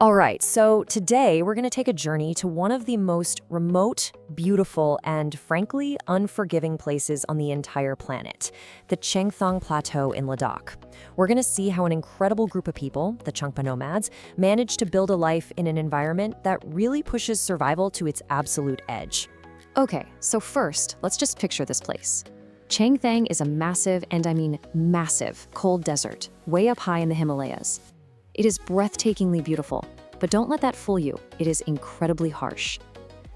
All right, so today we're going to take a journey to one of the most remote, beautiful, and frankly unforgiving places on the entire planet, the Chengthong Plateau in Ladakh. We're going to see how an incredible group of people, the Changpa nomads, managed to build a life in an environment that really pushes survival to its absolute edge. Okay, so first, let's just picture this place. Changthang is a massive, and I mean massive, cold desert, way up high in the Himalayas. It is breathtakingly beautiful, but don't let that fool you. It is incredibly harsh.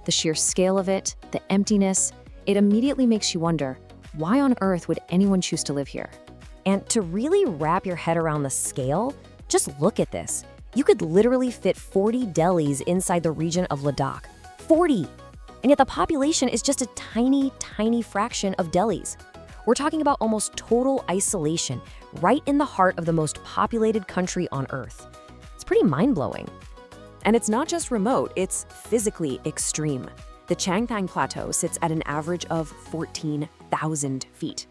The sheer scale of it, the emptiness, it immediately makes you wonder, why on earth would anyone choose to live here? And to really wrap your head around the scale, just look at this. You could literally fit 40 Delhis inside the region of Ladakh. 40! And yet the population is just a tiny, tiny fraction of Delhi's. We're talking about almost total isolation, right in the heart of the most populated country on Earth. It's pretty mind-blowing. And it's not just remote, it's physically extreme. The Changthang Plateau sits at an average of 14,000 feet.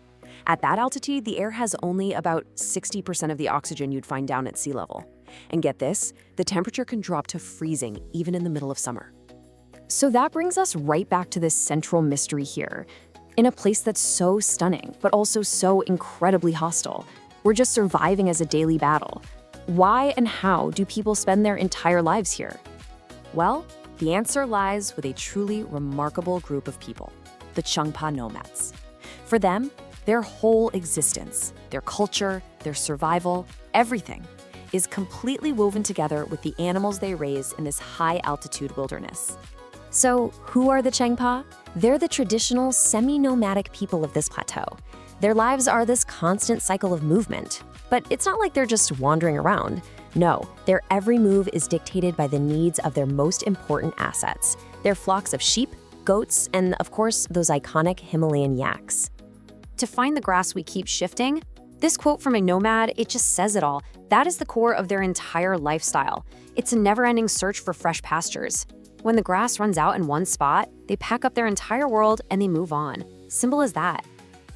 At that altitude, the air has only about 60% of the oxygen you'd find down at sea level. And get this, the temperature can drop to freezing even in the middle of summer. So that brings us right back to this central mystery here. In a place that's so stunning, but also so incredibly hostile. We're just surviving as a daily battle. Why and how do people spend their entire lives here? Well, the answer lies with a truly remarkable group of people, the Changpa nomads. For them, their whole existence, their culture, their survival, everything is completely woven together with the animals they raise in this high-altitude wilderness. So, who are the Changpa? They're the traditional semi-nomadic people of this plateau. Their lives are this constant cycle of movement. But it's not like they're just wandering around. No, their every move is dictated by the needs of their most important assets, their flocks of sheep, goats, and of course, those iconic Himalayan yaks. To find the grass we keep shifting, this quote from a nomad, it just says it all. That is the core of their entire lifestyle. It's a never-ending search for fresh pastures. When the grass runs out in one spot, they pack up their entire world and they move on. Simple as that.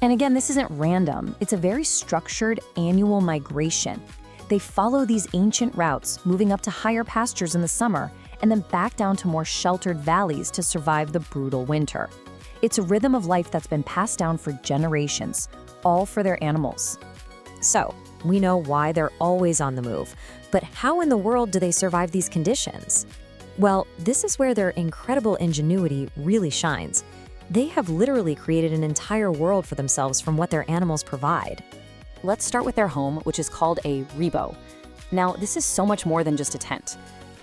And again, this isn't random. It's a very structured annual migration. They follow these ancient routes, moving up to higher pastures in the summer and then back down to more sheltered valleys to survive the brutal winter. It's a rhythm of life that's been passed down for generations, all for their animals. So, we know why they're always on the move, but how in the world do they survive these conditions? Well, this is where their incredible ingenuity really shines. They have literally created an entire world for themselves from what their animals provide. Let's start with their home, which is called a rebo. Now, this is so much more than just a tent.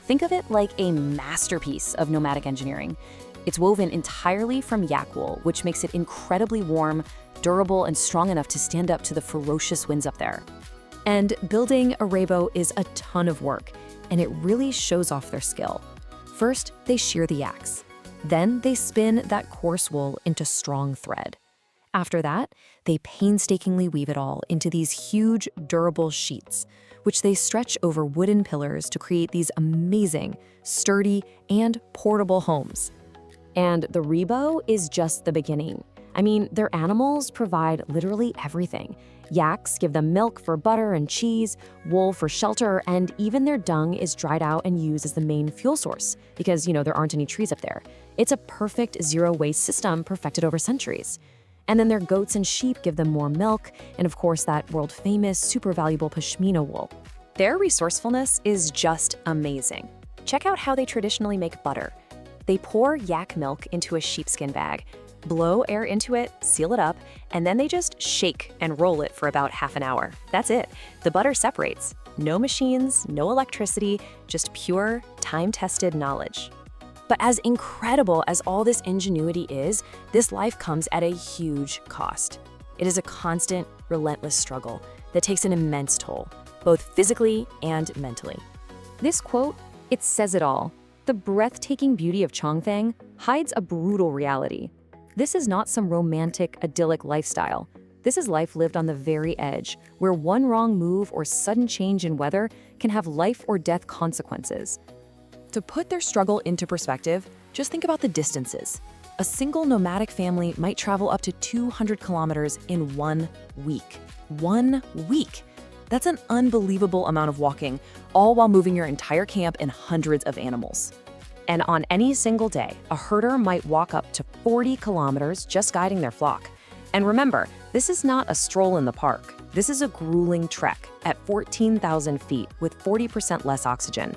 Think of it like a masterpiece of nomadic engineering. It's woven entirely from yak wool, which makes it incredibly warm, durable, and strong enough to stand up to the ferocious winds up there. And building a rebo is a ton of work, and it really shows off their skill. First, they shear the yaks. Then they spin that coarse wool into strong thread. After that, they painstakingly weave it all into these huge, durable sheets, which they stretch over wooden pillars to create these amazing, sturdy, and portable homes. And the rebo is just the beginning. I mean, their animals provide literally everything. Yaks give them milk for butter and cheese, wool for shelter, and even their dung is dried out and used as the main fuel source because, there aren't any trees up there. It's a perfect zero-waste system perfected over centuries. And then their goats and sheep give them more milk, and of course that world-famous, super valuable pashmina wool. Their resourcefulness is just amazing. Check out how they traditionally make butter. They pour yak milk into a sheepskin bag, blow air into it, seal it up, and then they just shake and roll it for about half an hour. That's it. The butter separates. No machines, no electricity, just pure, time-tested knowledge. But as incredible as all this ingenuity is, this life comes at a huge cost. It is a constant, relentless struggle that takes an immense toll, both physically and mentally. This quote, it says it all. The breathtaking beauty of Changthang hides a brutal reality. This is not some romantic, idyllic lifestyle. This is life lived on the very edge, where one wrong move or sudden change in weather can have life or death consequences. To put their struggle into perspective, just think about the distances. A single nomadic family might travel up to 200 kilometers in 1 week. 1 week! That's an unbelievable amount of walking, all while moving your entire camp and hundreds of animals. And on any single day, a herder might walk up to 40 kilometers just guiding their flock. And remember, this is not a stroll in the park. This is a grueling trek at 14,000 feet with 40% less oxygen.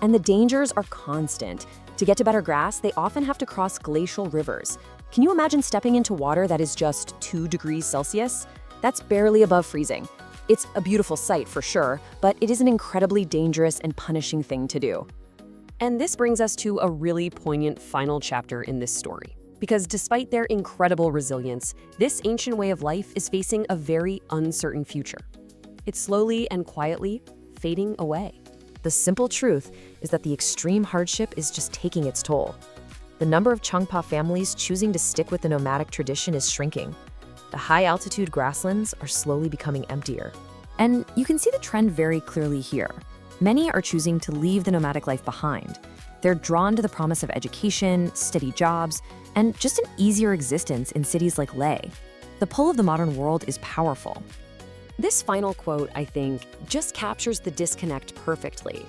And the dangers are constant. To get to better grass, they often have to cross glacial rivers. Can you imagine stepping into water that is just 2 degrees Celsius? That's barely above freezing. It's a beautiful sight for sure, but it is an incredibly dangerous and punishing thing to do. And this brings us to a really poignant final chapter in this story. Because despite their incredible resilience, this ancient way of life is facing a very uncertain future. It's slowly and quietly fading away. The simple truth is that the extreme hardship is just taking its toll. The number of Changpa families choosing to stick with the nomadic tradition is shrinking. The high-altitude grasslands are slowly becoming emptier. And you can see the trend very clearly here. Many are choosing to leave the nomadic life behind. They're drawn to the promise of education, steady jobs, and just an easier existence in cities like Leh. The pull of the modern world is powerful. This final quote, I think, just captures the disconnect perfectly.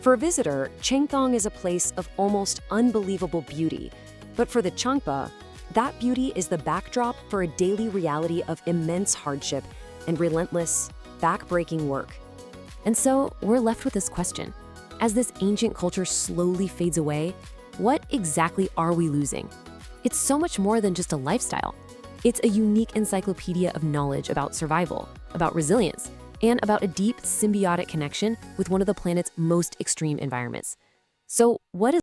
For a visitor, Chengthong is a place of almost unbelievable beauty. But for the Changpa, that beauty is the backdrop for a daily reality of immense hardship and relentless, back-breaking work. And so we're left with this question. As this ancient culture slowly fades away, what exactly are we losing? It's so much more than just a lifestyle. It's a unique encyclopedia of knowledge about survival, about resilience, and about a deep symbiotic connection with one of the planet's most extreme environments. So what is